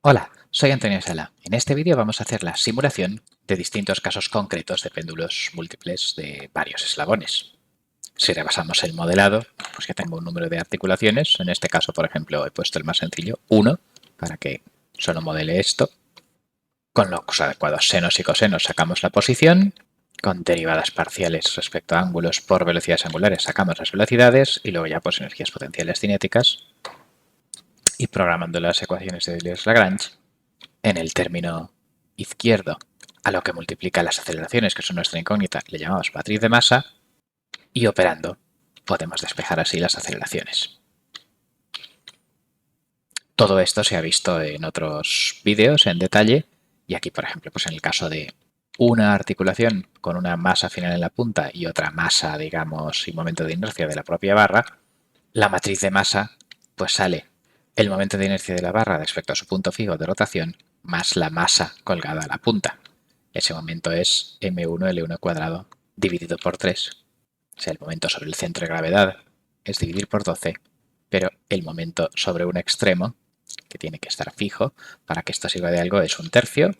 Hola, soy Antonio Sala. En este vídeo vamos a hacer la simulación de distintos casos concretos de péndulos múltiples de varios eslabones. Si repasamos el modelado, pues ya tengo un número de articulaciones. En este caso, por ejemplo, he puesto el más sencillo, 1, para que solo modele esto. Con los adecuados senos y cosenos sacamos la posición. Con derivadas parciales respecto a ángulos por velocidades angulares sacamos las velocidades y luego ya pues energías potenciales cinéticas. Y programando las ecuaciones de Euler-Lagrange, en el término izquierdo a lo que multiplica las aceleraciones, que son nuestra incógnita, le llamamos matriz de masa, y operando podemos despejar así las aceleraciones. Todo esto se ha visto en otros vídeos en detalle, y aquí, por ejemplo, pues en el caso de una articulación con una masa final en la punta y otra masa, digamos, y momento de inercia de la propia barra, la matriz de masa pues sale el momento de inercia de la barra respecto a su punto fijo de rotación más la masa colgada a la punta. Ese momento es m1L1 cuadrado dividido por 3. O sea, el momento sobre el centro de gravedad es dividir por 12, pero el momento sobre un extremo, que tiene que estar fijo para que esto sirva de algo, es un tercio,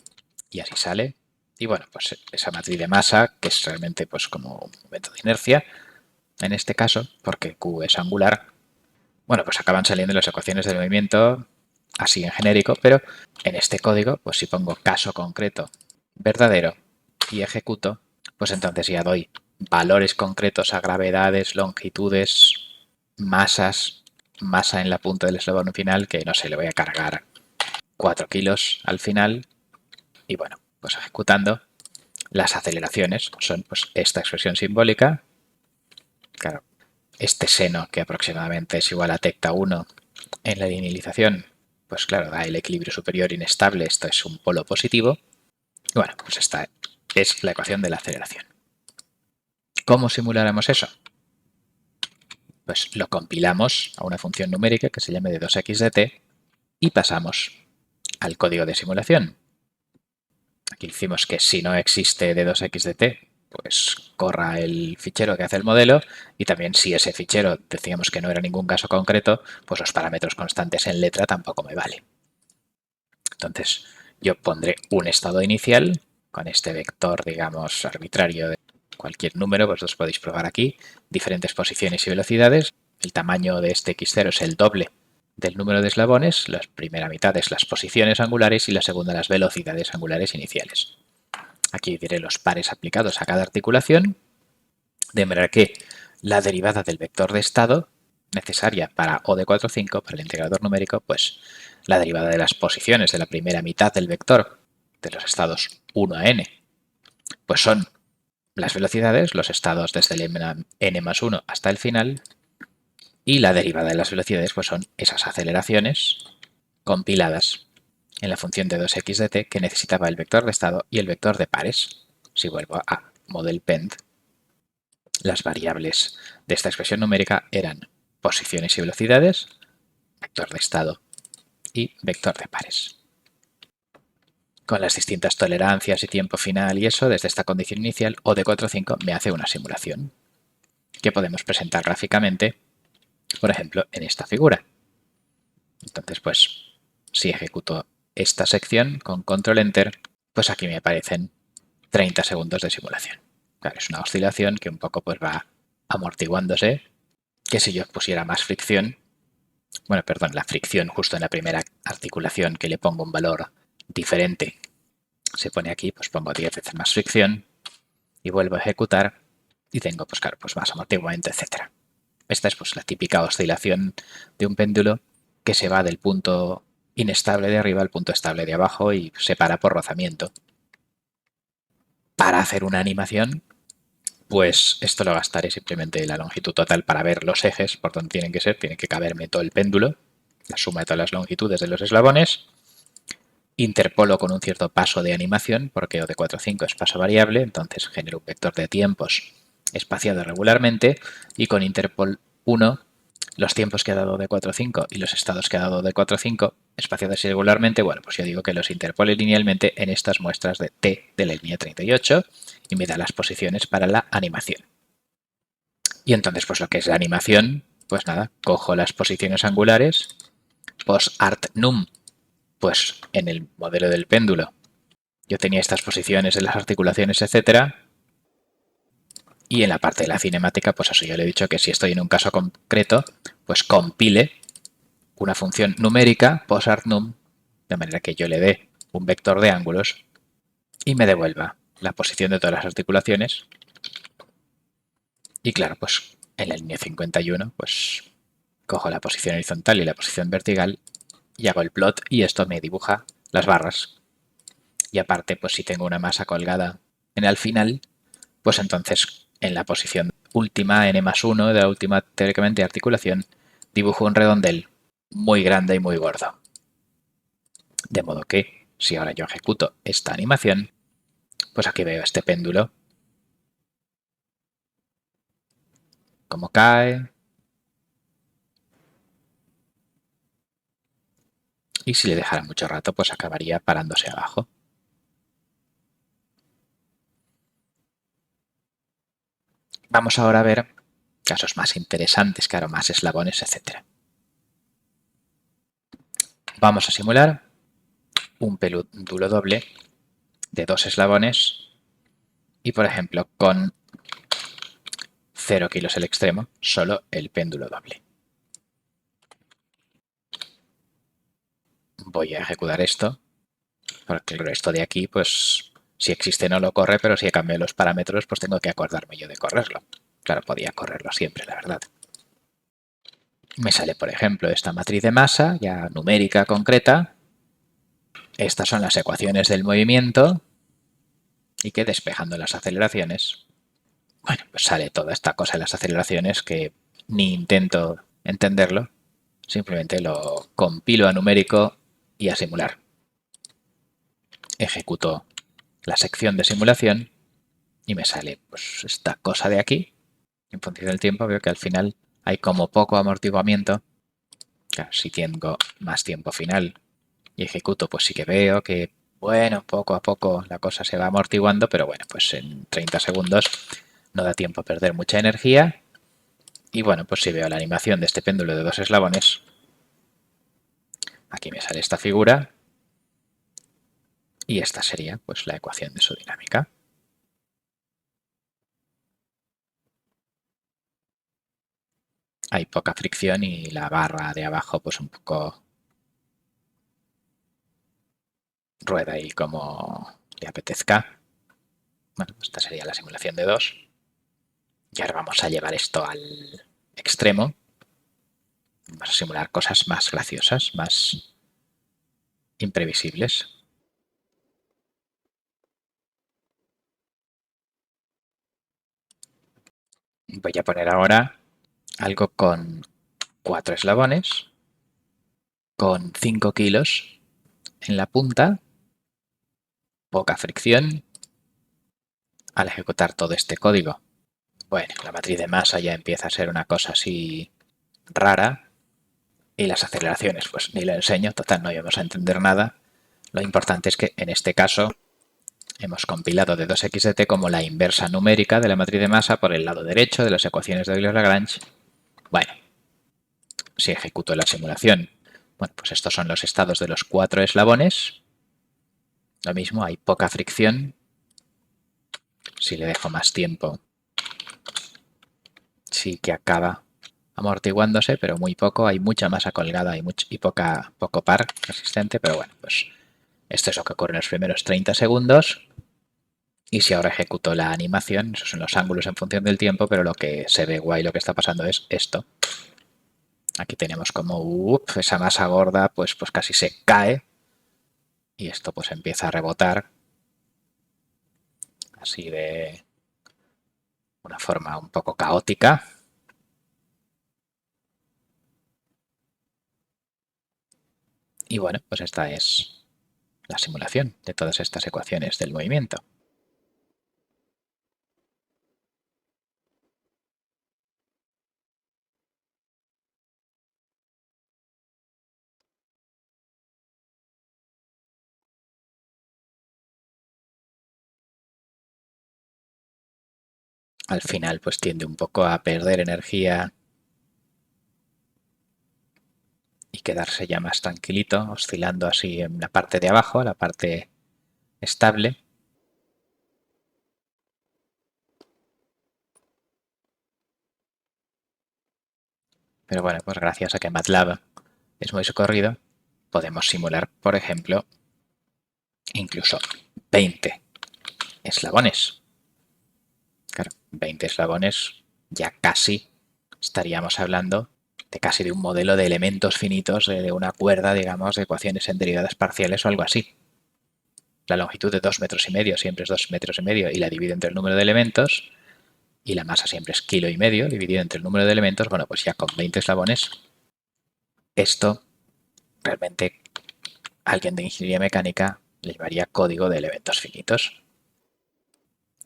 y así sale. Y bueno, pues esa matriz de masa, que es realmente pues como un momento de inercia, en este caso, porque Q es angular, bueno, pues acaban saliendo las ecuaciones del movimiento así en genérico, pero en este código, pues si pongo caso concreto verdadero y ejecuto, pues entonces ya doy valores concretos a gravedades, longitudes, masas, masa en la punta del eslabón final, que no sé, le voy a cargar 4 kilos al final, y bueno, pues ejecutando, las aceleraciones son pues esta expresión simbólica, claro, este seno que aproximadamente es igual a tecta 1 en la linealización, pues claro, da el equilibrio superior inestable, esto es un polo positivo. Y bueno, pues esta es la ecuación de la aceleración. ¿Cómo simuláramos eso? Pues lo compilamos a una función numérica que se llame de 2x de t y pasamos al código de simulación. Aquí decimos que si no existe de 2x de t, pues corra el fichero que hace el modelo, y también si ese fichero decíamos que no era ningún caso concreto, pues los parámetros constantes en letra tampoco me vale. Entonces yo pondré un estado inicial con este vector, digamos, arbitrario de cualquier número, pues los podéis probar aquí, diferentes posiciones y velocidades. El tamaño de este x0 es el doble del número de eslabones, la primera mitad es las posiciones angulares y la segunda las velocidades angulares iniciales. Aquí diré los pares aplicados a cada articulación, de manera que la derivada del vector de estado necesaria para O de 4, 5, para el integrador numérico, pues la derivada de las posiciones de la primera mitad del vector de los estados 1 a n, pues son las velocidades, los estados desde el n más 1 hasta el final, y la derivada de las velocidades pues son esas aceleraciones compiladas en la función de 2x de t que necesitaba el vector de estado y el vector de pares. Si vuelvo a modelPend, las variables de esta expresión numérica eran posiciones y velocidades, vector de estado y vector de pares. Con las distintas tolerancias y tiempo final y eso, desde esta condición inicial, O de 4, 5 me hace una simulación que podemos presentar gráficamente, por ejemplo, en esta figura. Entonces, pues, si ejecuto esta sección con control enter, pues aquí me aparecen 30 segundos de simulación. Claro, es una oscilación que un poco pues va amortiguándose, que si yo pusiera más fricción, bueno, perdón, la fricción justo en la primera articulación que le pongo un valor diferente, se pone aquí, pues pongo 10 veces más fricción y vuelvo a ejecutar y tengo, pues claro, pues más amortiguamiento, etc. Esta es pues la típica oscilación de un péndulo que se va del punto inestable de arriba al punto estable de abajo y se para por rozamiento. Para hacer una animación, pues esto lo gastaré simplemente la longitud total para ver los ejes por donde tienen que ser, tiene que caberme todo el péndulo, la suma de todas las longitudes de los eslabones. Interpolo con un cierto paso de animación, porque O de 4 a 5 es paso variable, entonces genero un vector de tiempos espaciado regularmente, y con interpol 1 los tiempos que ha dado de 4 a 5 y los estados que ha dado de 4 a 5 espaciados irregularmente, bueno, pues yo digo que los interpole linealmente en estas muestras de t de la línea 38 y me da las posiciones para la animación. Y entonces, pues lo que es la animación, pues nada, cojo las posiciones angulares, post art num Pues en el modelo del péndulo yo tenía estas posiciones de las articulaciones, etcétera, y en la parte de la cinemática, pues eso, yo le he dicho que si estoy en un caso concreto, pues compile una función numérica, posartnum, de manera que yo le dé un vector de ángulos y me devuelva la posición de todas las articulaciones. Y claro, pues en la línea 51, pues cojo la posición horizontal y la posición vertical y hago el plot y esto me dibuja las barras. Y aparte, pues si tengo una masa colgada en el final, pues entonces en la posición última, n+1 de la última teóricamente articulación, dibujo un redondel muy grande y muy gordo. De modo que si ahora yo ejecuto esta animación, pues aquí veo este péndulo, cómo cae, y si le dejara mucho rato, pues acabaría parándose abajo. Vamos ahora a ver casos más interesantes, claro, más eslabones, etc. Vamos a simular un péndulo doble de 2 eslabones y, por ejemplo, con 0 kilos el extremo, solo el péndulo doble. Voy a ejecutar esto, porque esto de aquí, pues si existe no lo corre, pero si he cambiado los parámetros, pues tengo que acordarme yo de correrlo. Claro, podía correrlo siempre, la verdad. Me sale, por ejemplo, esta matriz de masa, ya numérica concreta. Estas son las ecuaciones del movimiento y que despejando las aceleraciones, bueno, pues sale toda esta cosa de las aceleraciones que ni intento entenderlo, simplemente lo compilo a numérico y a simular. Ejecuto la sección de simulación y me sale pues esta cosa de aquí. En función del tiempo veo que al final hay como poco amortiguamiento. Claro, si tengo más tiempo final y ejecuto, pues sí que veo que, bueno, poco a poco la cosa se va amortiguando, pero bueno, pues en 30 segundos no da tiempo a perder mucha energía. Y bueno, pues si veo la animación de este péndulo de 2 eslabones, aquí me sale esta figura y esta sería pues la ecuación de su dinámica. Hay poca fricción y la barra de abajo pues un poco rueda ahí como le apetezca. Bueno, esta sería la simulación de 2. Y ahora vamos a llevar esto al extremo. Vamos a simular cosas más graciosas, más imprevisibles. Voy a poner ahora algo con 4 eslabones, con 5 kilos en la punta, poca fricción al ejecutar todo este código. Bueno, la matriz de masa ya empieza a ser una cosa así rara y las aceleraciones pues ni lo enseño, total no íbamos a entender nada. Lo importante es que en este caso hemos compilado de 2x de t como la inversa numérica de la matriz de masa por el lado derecho de las ecuaciones de Euler-Lagrange. Bueno, si ejecuto la simulación, bueno, pues estos son los estados de los 4 eslabones. Lo mismo, hay poca fricción. Si le dejo más tiempo, sí que acaba amortiguándose, pero muy poco. Hay mucha masa colgada y poco par resistente, pero bueno, pues esto es lo que ocurre en los primeros 30 segundos. Y si ahora ejecuto la animación, esos son los ángulos en función del tiempo, pero lo que se ve guay, lo que está pasando es esto. Aquí tenemos como esa masa gorda pues casi se cae y esto pues empieza a rebotar así de una forma un poco caótica. Y bueno, pues esta es la simulación de todas estas ecuaciones del movimiento. Al final pues tiende un poco a perder energía y quedarse ya más tranquilito, oscilando así en la parte de abajo, la parte estable. Pero bueno, pues gracias a que MATLAB es muy socorrido, podemos simular, por ejemplo, incluso 20 eslabones. Claro, 20 eslabones ya casi estaríamos hablando de casi de un modelo de elementos finitos de una cuerda, digamos, de ecuaciones en derivadas parciales o algo así. La longitud de 2,5 metros siempre es 2,5 metros y la divido entre el número de elementos, y la masa siempre es 1,5 kilos dividido entre el número de elementos. Bueno, pues ya con 20 eslabones, esto realmente alguien de ingeniería mecánica le llamaría código de elementos finitos.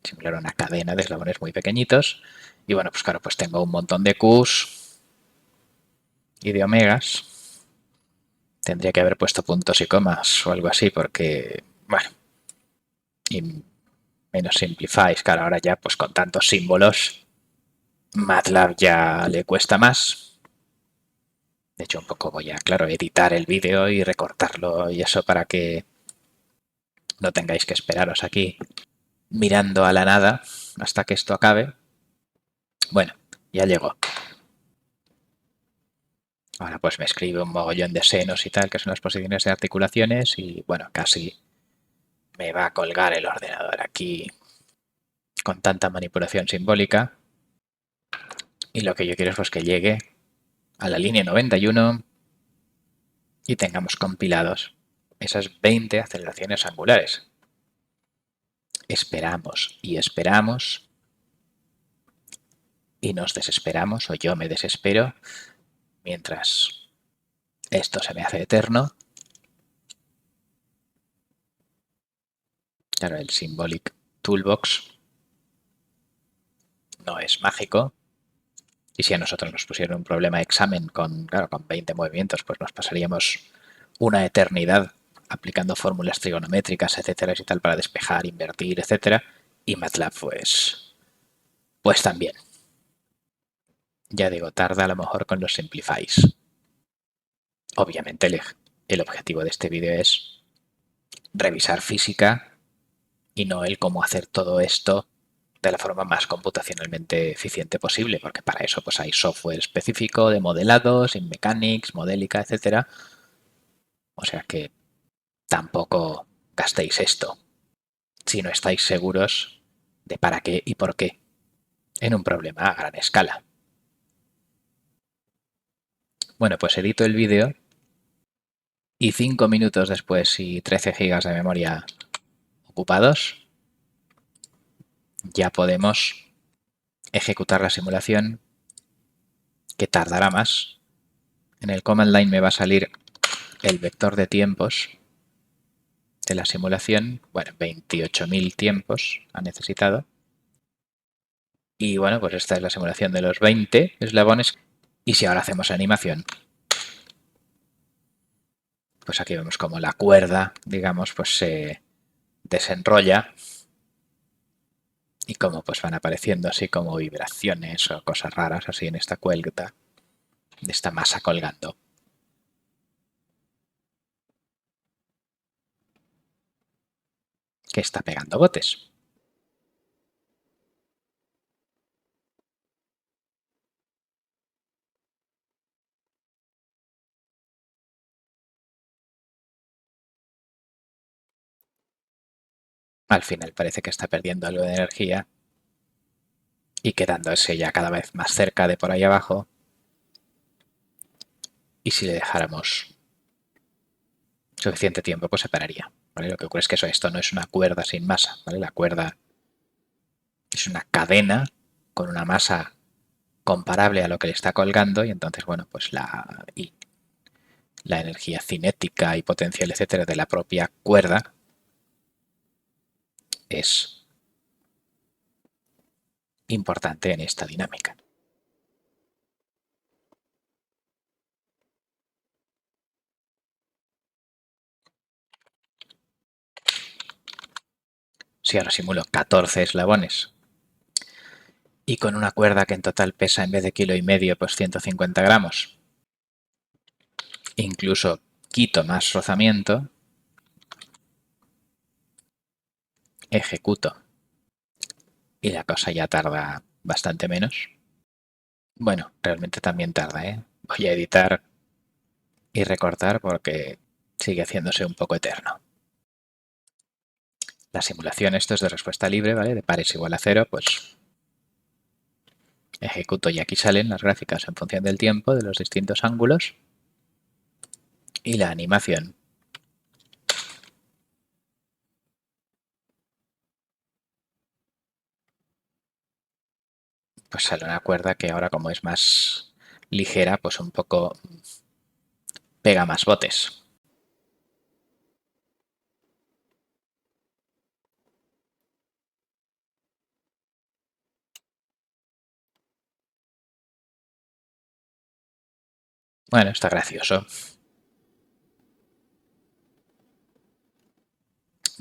Simular una cadena de eslabones muy pequeñitos. Y bueno, pues claro, pues tengo un montón de Qs y de omegas. Tendría que haber puesto puntos y comas o algo así porque, bueno, y menos simplifies. Claro, ahora ya pues con tantos símbolos, MATLAB ya le cuesta más. De hecho, un poco voy a, claro, editar el vídeo y recortarlo y eso para que no tengáis que esperaros aquí mirando a la nada hasta que esto acabe. Bueno, ya llegó. Ahora pues me escribe un mogollón de senos y tal, que son las posiciones de articulaciones, y bueno, casi me va a colgar el ordenador aquí con tanta manipulación simbólica. Y lo que yo quiero es pues que llegue a la línea 91 y tengamos compilados esas 20 aceleraciones angulares. Esperamos y esperamos y nos desesperamos, o yo me desespero, mientras esto se me hace eterno. Claro, el Symbolic Toolbox no es mágico, y si a nosotros nos pusieran un problema de examen con, claro, con 20 movimientos, pues nos pasaríamos una eternidad aplicando fórmulas trigonométricas, etcétera, y tal, para despejar, invertir, etcétera. Y MATLAB, pues también. Ya digo, tarda a lo mejor con los simplifies. Obviamente el objetivo de este vídeo es revisar física y no el cómo hacer todo esto de la forma más computacionalmente eficiente posible, porque para eso pues hay software específico de modelados, InMechanics, Modelica, etcétera. O sea que tampoco gastéis esto si no estáis seguros de para qué y por qué en un problema a gran escala. Bueno, pues edito el vídeo y 5 minutos después y 13 gigas de memoria ocupados, ya podemos ejecutar la simulación, que tardará más. En el command line me va a salir el vector de tiempos de la simulación. Bueno, 28.000 tiempos ha necesitado. Y bueno, pues esta es la simulación de los 20 eslabones. Y si ahora hacemos animación, pues aquí vemos como la cuerda, digamos, pues se desenrolla y como pues van apareciendo así como vibraciones o cosas raras así en esta cuerda de esta masa colgando. Que está pegando botes. Al final parece que está perdiendo algo de energía y quedándose ya cada vez más cerca de por ahí abajo. Y si le dejáramos suficiente tiempo, pues se pararía. ¿Vale? Lo que ocurre es que esto no es una cuerda sin masa. ¿Vale? La cuerda es una cadena con una masa comparable a lo que le está colgando, y entonces, bueno, pues la energía cinética y potencial, etcétera, de la propia cuerda es importante en esta dinámica. Si ahora simulo 14 eslabones y con una cuerda que en total pesa en vez de 1,5 kilos, pues 150 gramos, incluso quito más rozamiento, ejecuto y la cosa ya tarda bastante menos. Bueno, realmente también tarda, ¿eh? Voy a editar y recortar porque sigue haciéndose un poco eterno. La simulación, esto es de respuesta libre, ¿vale? De pares igual a 0, pues ejecuto y aquí salen las gráficas en función del tiempo de los distintos ángulos y la animación. Pues sale una cuerda que ahora, como es más ligera, pues un poco pega más botes. Bueno, está gracioso.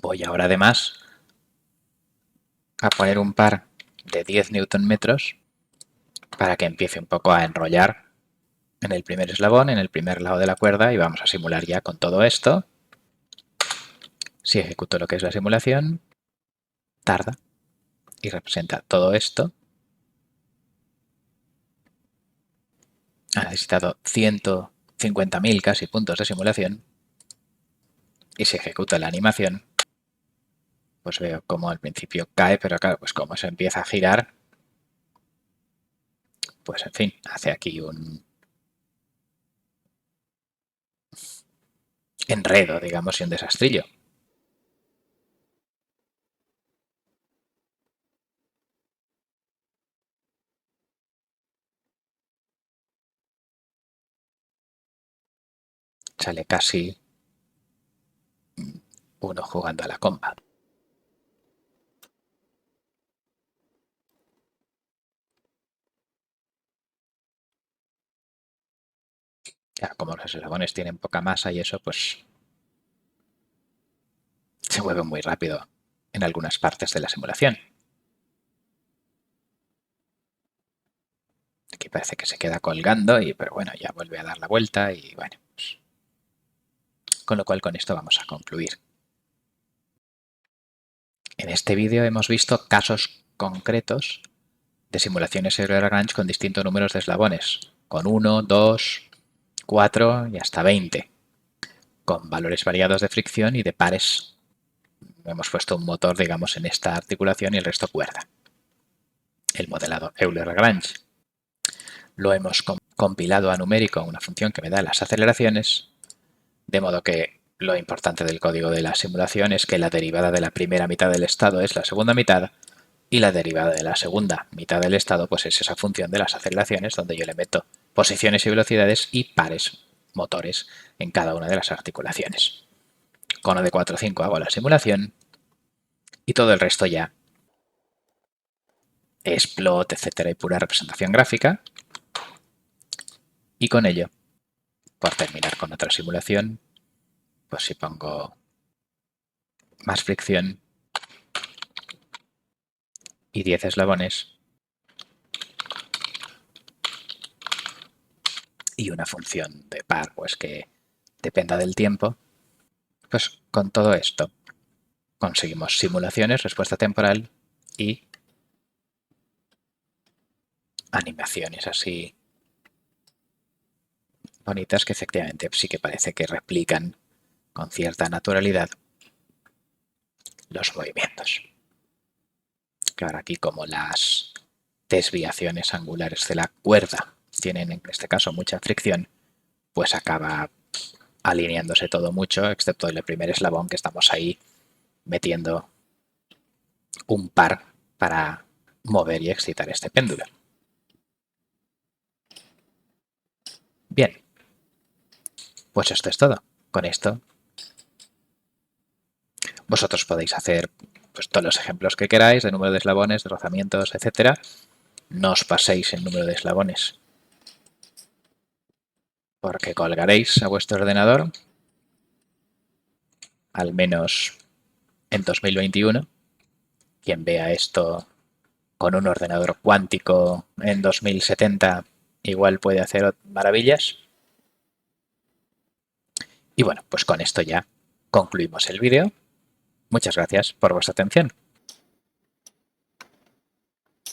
Voy ahora además a poner un par de 10 Nm para que empiece un poco a enrollar en el primer eslabón, en el primer lado de la cuerda, y vamos a simular ya con todo esto. Si ejecuto lo que es la simulación, tarda y representa todo esto. Ha necesitado 150.000 casi puntos de simulación. Y si ejecuta la animación, pues veo como al principio cae, pero claro, pues como se empieza a girar, pues en fin, hace aquí un enredo, digamos, y un desastrillo. Sale casi uno jugando a la comba. Claro, como los eslabones tienen poca masa y eso, pues se mueve muy rápido en algunas partes de la simulación. Aquí parece que se queda colgando, pero bueno, ya vuelve a dar la vuelta y bueno, pues, con lo cual con esto vamos a concluir. En este vídeo hemos visto casos concretos de simulaciones Euler-Lagrange con distintos números de eslabones, con 1, 2, 4 y hasta 20, con valores variados de fricción y de pares. Hemos puesto un motor, digamos, en esta articulación y el resto cuerda. El modelado Euler-Lagrange. Lo hemos compilado a numérico, una función que me da las aceleraciones, de modo que lo importante del código de la simulación es que la derivada de la primera mitad del estado es la segunda mitad y la derivada de la segunda mitad del estado pues es esa función de las aceleraciones donde yo le meto posiciones y velocidades y pares motores en cada una de las articulaciones. Con O de 4 o 5 hago la simulación y todo el resto ya es plot, etcétera, y pura representación gráfica. Y con ello, por terminar con otra simulación, pues si pongo más fricción y 10 eslabones y una función de par pues que dependa del tiempo, pues con todo esto conseguimos simulaciones, respuesta temporal y animaciones así bonitas que efectivamente sí que parece que replican con cierta naturalidad los movimientos. Claro, aquí como las desviaciones angulares de la cuerda tienen en este caso mucha fricción, pues acaba alineándose todo mucho, excepto el primer eslabón que estamos ahí metiendo un par para mover y excitar este péndulo. Bien, pues esto es todo. Con esto vosotros podéis hacer pues, todos los ejemplos que queráis de número de eslabones, de rozamientos, etcétera. No os paséis el número de eslabones porque colgaréis a vuestro ordenador, al menos en 2021. Quien vea esto con un ordenador cuántico en 2070 igual puede hacer maravillas. Y bueno, pues con esto ya concluimos el vídeo. Muchas gracias por vuestra atención.